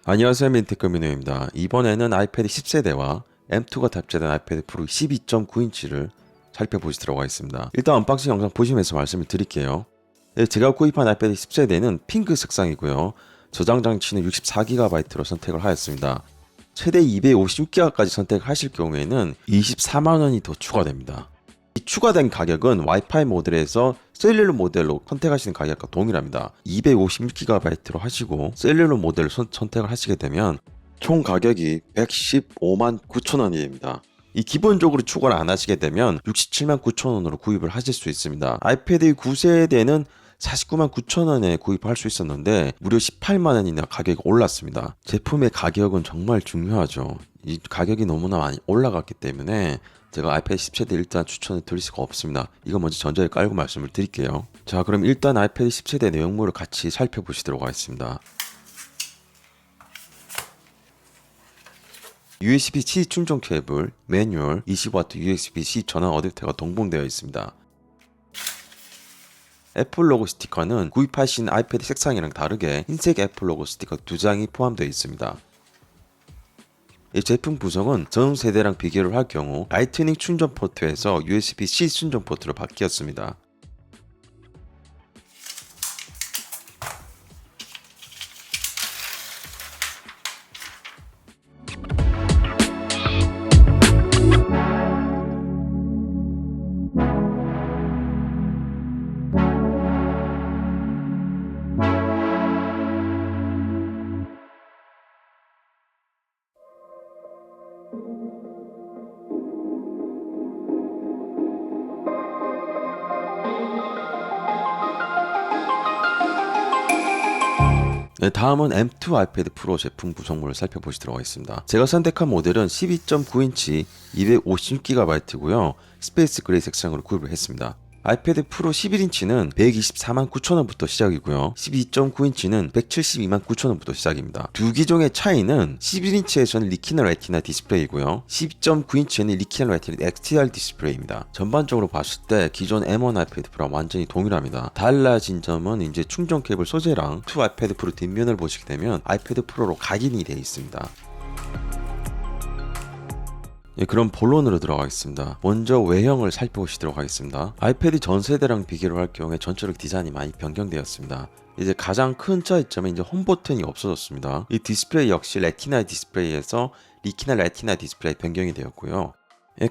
안녕하세요, 민테크 민호입니다. 이번에는 아이패드 10세대와 M2가 탑재된 아이패드 프로 12.9인치를 살펴보시도록 하겠습니다. 일단 언박싱 영상 보시면서 말씀을 드릴게요. 제가 구입한 아이패드 10세대는 핑크 색상이고요. 저장 장치는 64GB로 선택을 하였습니다. 최대 256GB까지 선택하실 경우에는 24만원이 더 추가됩니다. 이 추가된 가격은 와이파이 모델에서 셀룰러 모델로 선택하시는 가격과 동일합니다. 256GB로 하시고 셀룰러 모델을 선택을 하시게 되면 총 가격이 115만 9천원이 됩니다. 이 기본적으로 추가를 안 하시게 되면 67만 9천원으로 구입을 하실 수 있습니다. 아이패드 9세대는 49만 9천원에 구입할 수 있었는데 무려 18만원이나 가격이 올랐습니다. 제품의 가격은 정말 중요하죠. 이 가격이 너무나 많이 올라갔기 때문에 제가 아이패드 10세대 일단 추천을 드릴 수가 없습니다. 이거 먼저 전자에 깔고 말씀을 드릴게요. 자, 그럼 일단 아이패드 10세대 내용물을 같이 살펴보시도록 하겠습니다. USB-C 충전 케이블, 매뉴얼, 20W USB-C 전원 어댑터가 동봉되어 있습니다. 애플 로고 스티커는 구입하신 아이패드 색상이랑 다르게 흰색 애플 로고 스티커 2장이 포함되어 있습니다. 이 제품 구성은 전 세대랑 비교를 할 경우 라이트닝 충전 포트에서 USB-C 충전 포트로 바뀌었습니다. 다음은 M2 아이패드 프로 제품 구성물을 살펴보시도록 하겠습니다. 제가 선택한 모델은 12.9인치 256GB고요. 스페이스 그레이 색상으로 구입을 했습니다. 아이패드 프로 11인치는 124만 9천원부터 시작이고요. 12.9인치는 172만 9천원부터 시작입니다. 두 기종의 차이는 11인치에서는 리티나 레티나 디스플레이고요. 12.9인치에는 리티나 레티나 XDR 디스플레이입니다. 전반적으로 봤을 때 기존 M1 아이패드 프로와 완전히 동일합니다. 달라진 점은 이제 충전 케이블 소재랑 2 아이패드 프로 뒷면을 보시게 되면 아이패드 프로로 각인이 되어 있습니다. 그럼 본론으로 들어가겠습니다. 먼저 외형을 살펴보시도록 하겠습니다. 아이패드 전 세대랑 비교를 할 경우에 전체적 디자인이 많이 변경되었습니다. 이제 가장 큰 차이점은 이제 홈 버튼이 없어졌습니다. 이 디스플레이 역시 레티나 디스플레이에서 리티나 레티나 디스플레이 변경이 되었고요.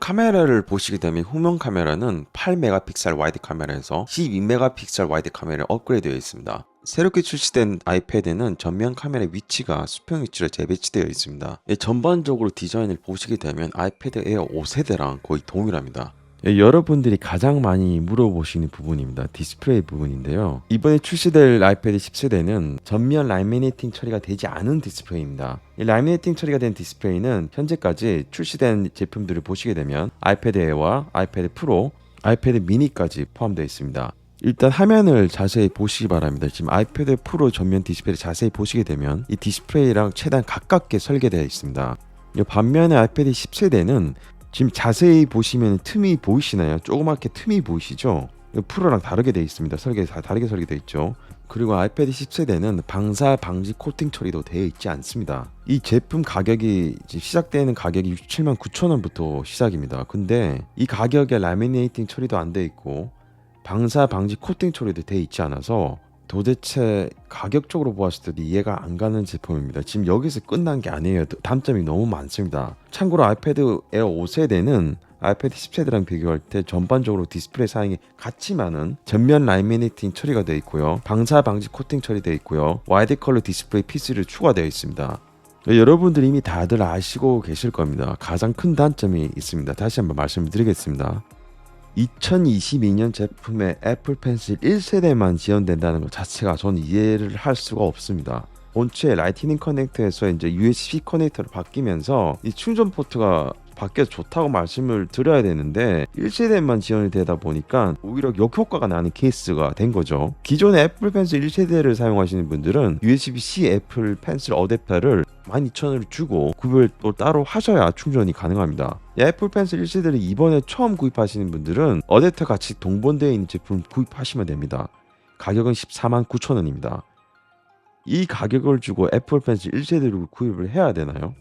카메라를 보시게 되면 후면 카메라는 8메가픽셀 와이드 카메라에서 12메가픽셀 와이드 카메라에 업그레이드되어 있습니다. 새롭게 출시된 아이패드는 전면 카메라 위치가 수평 위치로 재배치되어 있습니다. 전반적으로 디자인을 보시게 되면 아이패드 에어 5세대랑 거의 동일합니다. 여러분들이 가장 많이 물어보시는 부분입니다. 디스플레이 부분인데요. 이번에 출시될 아이패드 10세대는 전면 라미네이팅 처리가 되지 않은 디스플레이입니다. 이 라미네이팅 처리가 된 디스플레이는 현재까지 출시된 제품들을 보시게 되면 아이패드 에어와 아이패드 프로, 아이패드 미니까지 포함되어 있습니다. 일단 화면을 자세히 보시기 바랍니다. 지금 아이패드 프로 전면 디스플레이를 자세히 보시게 되면 이 디스플레이랑 최대한 가깝게 설계되어 있습니다. 반면에 아이패드 10세대는 지금 자세히 보시면 틈이 보이시나요? 조그맣게 틈이 보이시죠? 프로랑 다르게 되어 있습니다. 설계가 다르게 설계되어 있죠. 그리고 아이패드 10세대는 방사 방지 코팅 처리도 되어 있지 않습니다. 이 제품 가격이 시작되는 가격이 67만 9천원부터 시작입니다. 근데 이 가격에 라미네이팅 처리도 안 되어 있고 방사 방지 코팅 처리도 되어 있지 않아서 도대체 가격적으로 보았을 때도 이해가 안 가는 제품입니다. 지금 여기서 끝난 게 아니에요. 단점이 너무 많습니다. 참고로 아이패드 에어 5세대는 아이패드 10세대랑 비교할 때 전반적으로 디스플레이 사양이 같지만은 전면 라미네이팅 처리가 되어 있고요. 방사 방지 코팅 처리되어 있고요. 와이드 컬러 디스플레이 P3를 추가되어 있습니다. 여러분들 이미 다들 아시고 계실 겁니다. 가장 큰 단점이 있습니다. 다시 한번 말씀을 드리겠습니다. 2022년 제품에 애플 펜슬 1세대만 지원된다는 것 자체가 전 이해를 할 수가 없습니다. 본체 라이트닝 커넥터에서 이제 USB 커넥터로 바뀌면서 이 충전 포트가 바뀌어서 좋다고 말씀을 드려야 되는데 1세대만 지원이 되다 보니까 오히려 역효과가 나는 케이스가 된 거죠. 기존의 애플 펜슬 1세대를 사용하시는 분들은 USB-C 애플 펜슬 어댑터를 12,000원을 주고 구별 또 따로 하셔야 충전이 가능합니다. 애플 펜슬 1세대를 이번에 처음 구입하시는 분들은 어댑터 같이 동본되어 있는 제품 구입하시면 됩니다. 가격은 149,000원입니다. 이 가격을 주고 애플 펜슬 1세대를 구입을 해야 되나요?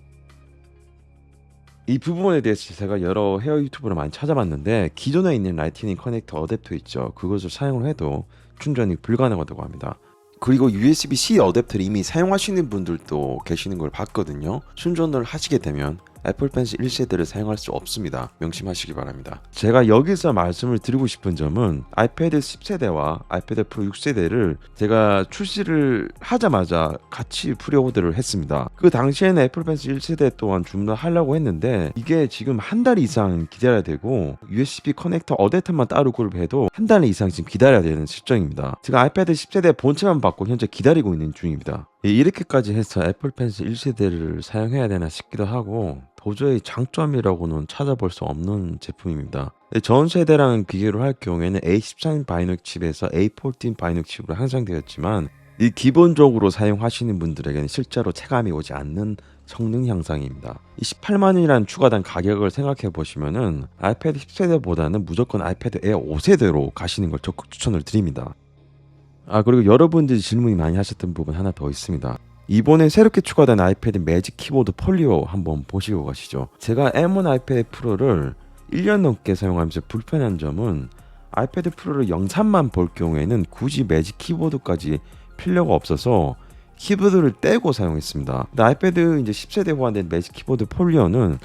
이 부분에 대해서 제가 여러 헤어 유튜브를 많이 찾아봤는데 기존에 있는 라이트닝 커넥터 어댑터 있죠. 그것을 사용을 해도 충전이 불가능하다고 합니다. 그리고 USB-C 어댑터를 이미 사용하시는 분들도 계시는 걸 봤거든요. 충전을 하시게 되면 애플 펜슬 1세대를 사용할 수 없습니다. 명심하시기 바랍니다. 제가 여기서 말씀을 드리고 싶은 점은 아이패드 10세대와 아이패드 프로 6세대를 제가 출시를 하자마자 같이 프리오더를 했습니다. 그 당시에는 애플 펜슬 1세대 또한 주문하려고 했는데 이게 지금 한 달 이상 기다려야 되고 USB 커넥터 어댑터만 따로 구입해도 한 달 이상 지금 기다려야 되는 실정입니다. 제가 아이패드 10세대 본체만 받고 현재 기다리고 있는 중입니다. 이렇게까지 해서 애플 펜슬 1세대를 사용해야 되나 싶기도 하고 도저히 장점이라고는 찾아볼 수 없는 제품입니다. 전 세대랑 비교를 할 경우에는 A13 바이노닉 칩에서 A14 바이노닉 칩으로 향상되었지만 이 기본적으로 사용하시는 분들에게는 실제로 체감이 오지 않는 성능 향상입니다. 이 18만원이라는 추가된 가격을 생각해 보시면은 아이패드 10세대보다는 무조건 아이패드 에어 5세대로 가시는 걸 적극 추천을 드립니다. 그리고 여러분들이 질문이 많이 하셨던 부분 하나 더 있습니다. 이번에 새롭게 추가된 아이패드 매직 키보드 폴리오 한번 보시고 가시죠. 제가 M1 아이패드 프로를 1년 넘게 사용하면서 불편한 점은 아이패드 프로를 영상만 볼 경우에는 굳이 매직 키보드까지 필요가 없어서 키보드를 떼고 사용했습니다. 근데 아이패드 이제 10세대 호환된 매직 키보드 폴리오는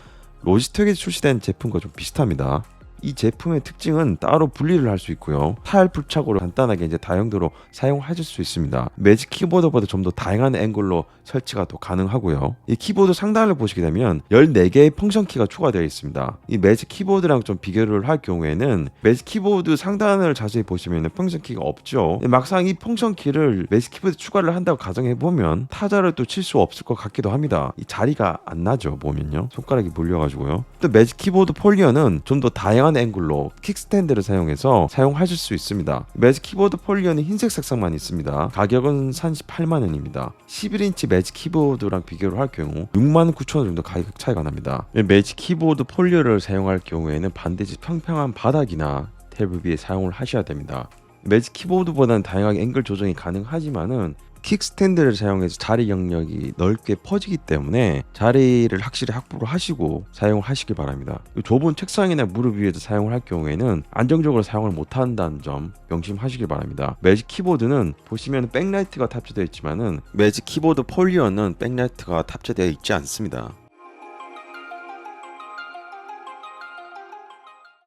로지텍에서 출시된 제품과 좀 비슷합니다. 이 제품의 특징은 따로 분리를 할 수 있고요. 타일 부착으로 간단하게 이제 다용도로 사용하실 수 있습니다. 매직 키보드보다 좀 더 다양한 앵글로 설치가 더 가능하고요. 이 키보드 상단을 보시게 되면 14개의 펑션 키가 추가되어 있습니다. 이 매직 키보드랑 좀 비교를 할 경우에는 매직 키보드 상단을 자세히 보시면 펑션 키가 없죠. 막상 이 펑션 키를 매직 키보드 추가를 한다고 가정해 보면 타자를 또 칠 수 없을 것 같기도 합니다. 이 자리가 안 나죠. 보면요. 손가락이 몰려가지고요. 또 매직 키보드 폴리어는 좀 더 다양한 앵글로 킥스탠드를 사용해서 사용하실 수 있습니다. 매직 키보드 폴리어는 흰색 색상만 있습니다. 가격은 38만원입니다. 11인치 매직 키보드랑 비교를 할 경우 69,000원 정도 가격 차이가 납니다. 매직 키보드 폴리어를 사용할 경우에는 반드시 평평한 바닥이나 테이블 위에 사용을 하셔야 됩니다. 매직 키보드보다는 다양하게 앵글 조정이 가능하지만은 킥스탠드를 사용해서 자리 영역이 넓게 퍼지기 때문에 자리를 확실히 확보를 하시고 사용을 하시길 바랍니다. 좁은 책상이나 무릎 위에서 사용을 할 경우에는 안정적으로 사용을 못한다는 점 명심하시길 바랍니다. 매직 키보드는 보시면 백라이트가 탑재되어 있지만은 매직 키보드 폴리어는 백라이트가 탑재되어 있지 않습니다.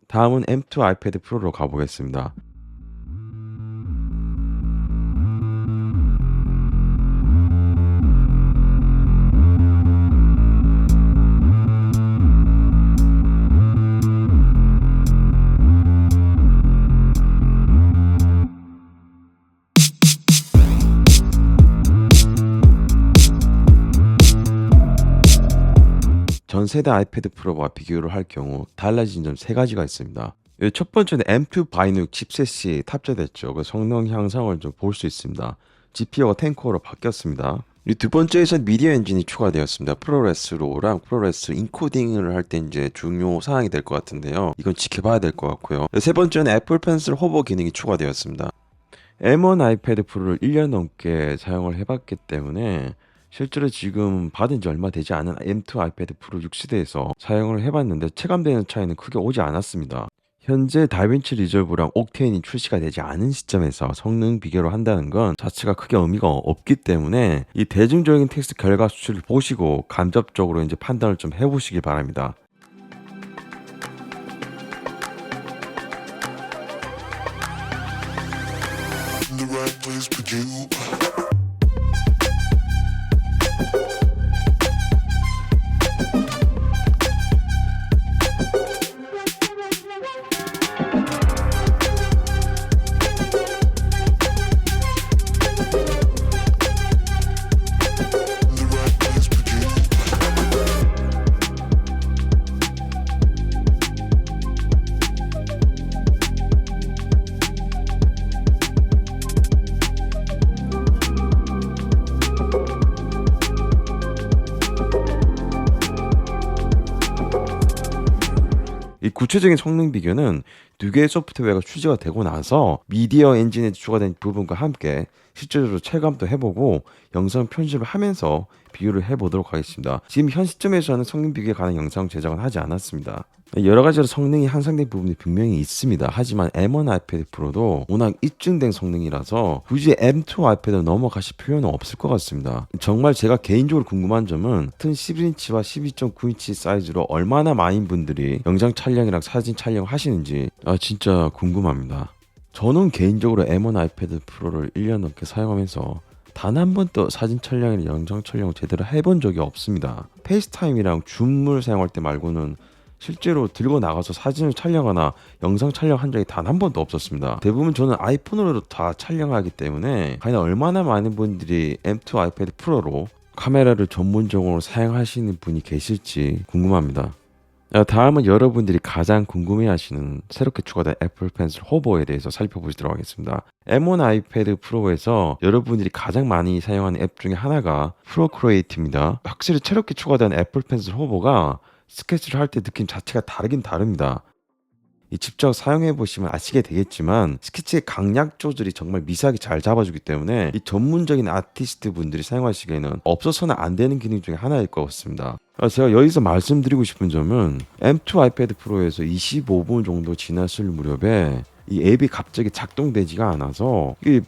다음은 M2 아이패드 프로로 가보겠습니다. 전 세대 아이패드 프로와 비교를 할 경우 달라진 점 3가지가 있습니다. 첫 번째는 M2 바이노닉 칩셋이 탑재됐죠. 그 성능 향상을 좀 볼 수 있습니다. GPU가 10코어로 바뀌었습니다. 두 번째에서 미디어 엔진이 추가되었습니다. 프로레스로랑 프로레스 인코딩을 할 때 이제 중요 사항이 될 것 같은데요. 이건 지켜봐야 될 것 같고요. 세 번째는 애플 펜슬 호버 기능이 추가되었습니다. M1 아이패드 프로를 1년 넘게 사용을 해봤기 때문에 실제로 지금 받은 지 얼마 되지 않은 M2 아이패드 프로 6세대에서 사용을 해봤는데 체감되는 차이는 크게 오지 않았습니다. 현재 다빈치 리졸브랑 옥테인이 출시가 되지 않은 시점에서 성능 비교를 한다는 건 자체가 크게 의미가 없기 때문에 이 대중적인 테스트 결과 수치를 보시고 간접적으로 이제 판단을 좀 해보시기 바랍니다. 구체적인 성능 비교는 두 개의 소프트웨어가 출시가 되고 나서 미디어 엔진에 추가된 부분과 함께 실제로 체감도 해보고 영상 편집을 하면서 비교를 해보도록 하겠습니다. 지금 현 시점에서는 성능 비교에 관한 영상 제작은 하지 않았습니다. 여러 가지로 성능이 향상된 부분이 분명히 있습니다. 하지만 M1 아이패드 프로도 워낙 입증된 성능이라서 굳이 M2 아이패드로 넘어가실 필요는 없을 것 같습니다. 정말 제가 개인적으로 궁금한 점은 같은 11인치와 12.9인치 사이즈로 얼마나 많은 분들이 영상 촬영이랑 사진 촬영을 하시는지 진짜 궁금합니다. 저는 개인적으로 M1 아이패드 프로를 1년 넘게 사용하면서 단 한 번도 사진 촬영이나 영상 촬영을 제대로 해본 적이 없습니다. 페이스타임이랑 줌을 사용할 때 말고는 실제로 들고 나가서 사진을 촬영하거나 영상 촬영한 적이 단 한 번도 없었습니다. 대부분 저는 아이폰으로 다 촬영하기 때문에 과연 얼마나 많은 분들이 M2 아이패드 프로로 카메라를 전문적으로 사용하시는 분이 계실지 궁금합니다. 다음은 여러분들이 가장 궁금해하시는 새롭게 추가된 애플 펜슬 호버에 대해서 살펴보시도록 하겠습니다. M1 아이패드 프로에서 여러분들이 가장 많이 사용하는 앱 중에 하나가 프로크리에이트입니다. 확실히 새롭게 추가된 애플 펜슬 호버가 스케치를 할 때 느낌 자체가 다르긴 다릅니다. 직접 사용해 보시면 아시게 되겠지만 스케치의 강약 조절이 정말 미세하게 잘 잡아주기 때문에 이 전문적인 아티스트 분들이 사용하시기에는 없어서는 안 되는 기능 중에 하나일 것 같습니다. 제가 여기서 말씀드리고 싶은 점은 M2 아이패드 프로에서 25분 정도 지났을 무렵에 이 앱이 갑자기 작동되지가 않아서 이게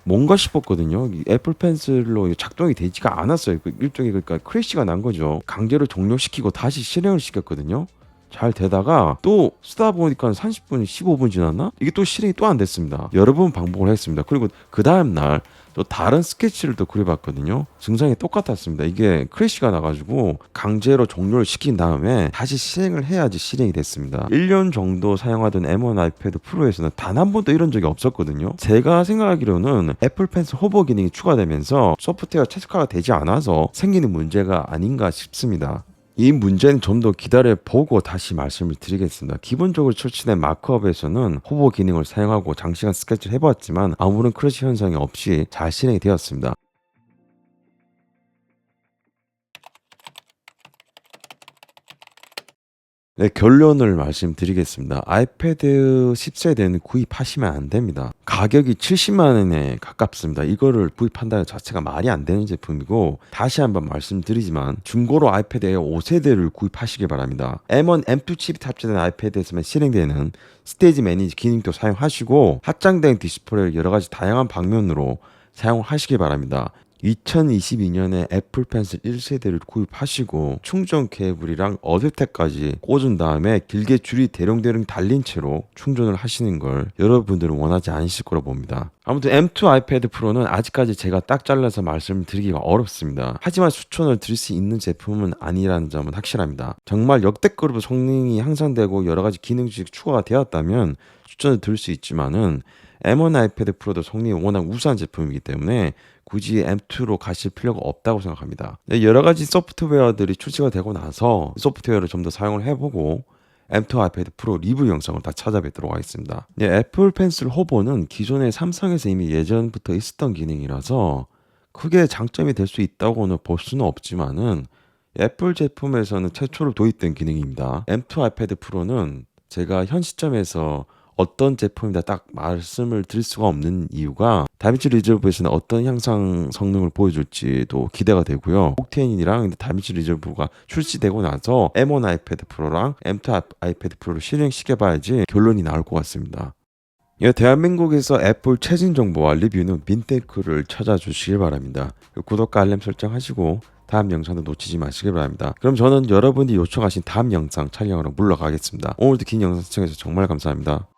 뭔가 싶었거든요. 이 애플 펜슬로 작동이 되지가 않았어요. 일종의 그러니까 크래시가 난 거죠. 강제로 종료시키고 다시 실행을 시켰거든요. 잘 되다가 또 쓰다 보니까 30분, 15분 지났나? 이게 또 실행이 또 안 됐습니다. 여러 번 반복을 했습니다. 그리고 그 다음 날 또 다른 스케치를 또 그려봤거든요. 증상이 똑같았습니다. 이게 크래시가 나가지고 강제로 종료를 시킨 다음에 다시 실행을 해야지 실행이 됐습니다. 1년 정도 사용하던 M1 아이패드 프로에서는 단 한 번도 이런 적이 없었거든요. 제가 생각하기로는 애플 펜슬 호버 기능이 추가되면서 소프트웨어 최적화가 되지 않아서 생기는 문제가 아닌가 싶습니다. 이 문제는 좀 더 기다려보고 다시 말씀을 드리겠습니다. 기본적으로 출시된 마크업에서는 호버 기능을 사용하고 장시간 스케치를 해보았지만 아무런 크래시 현상이 없이 잘 실행이 되었습니다. 네, 결론을 말씀드리겠습니다. 아이패드 10세대는 구입하시면 안 됩니다. 가격이 70만 원에 가깝습니다. 이거를 구입한다는 자체가 말이 안 되는 제품이고, 다시 한번 말씀드리지만 중고로 아이패드 에어 5세대를 구입하시길 바랍니다. M1, M2 칩이 탑재된 아이패드에서만 실행되는 스테이지 매니지 기능도 사용하시고 합장된 디스플레이를 여러 가지 다양한 방면으로 사용하시길 바랍니다. 2022년에 애플 펜슬 1세대를 구입하시고 충전 케이블이랑 어댑터까지 꽂은 다음에 길게 줄이 대롱대롱 달린 채로 충전을 하시는 걸 여러분들은 원하지 않으실 거라 봅니다. 아무튼 M2 아이패드 프로는 아직까지 제가 딱 잘라서 말씀을 드리기가 어렵습니다. 하지만 추천을 드릴 수 있는 제품은 아니라는 점은 확실합니다. 정말 역대급으로 성능이 향상되고 여러 가지 기능들이 추가가 되었다면 추천을 드릴 수 있지만은 M1 아이패드 프로도 성능이 워낙 우수한 제품이기 때문에 굳이 M2로 가실 필요가 없다고 생각합니다. 여러 가지 소프트웨어들이 출시가 되고 나서 소프트웨어를 좀 더 사용을 해보고 M2 아이패드 프로 리뷰 영상을 다 찾아뵙도록 하겠습니다. 애플 펜슬 호버는 기존의 삼성에서 이미 예전부터 있었던 기능이라서 크게 장점이 될 수 있다고는 볼 수는 없지만은 애플 제품에서는 최초로 도입된 기능입니다. M2 아이패드 프로는 제가 현 시점에서 어떤 제품이다 딱 말씀을 드릴 수가 없는 이유가 다빈치 리졸브에서는 어떤 향상 성능을 보여줄지도 기대가 되고요. 옥테인이랑 다빈치 리졸브가 출시되고 나서 M1 아이패드 프로랑 M2 아이패드 프로를 실행시켜봐야지 결론이 나올 것 같습니다. 대한민국에서 애플 최신 정보와 리뷰는 빈테크를 찾아주시길 바랍니다. 구독과 알림 설정하시고 다음 영상도 놓치지 마시길 바랍니다. 그럼 저는 여러분이 요청하신 다음 영상 촬영으로 물러가겠습니다. 오늘도 긴 영상 시청해주셔서 정말 감사합니다.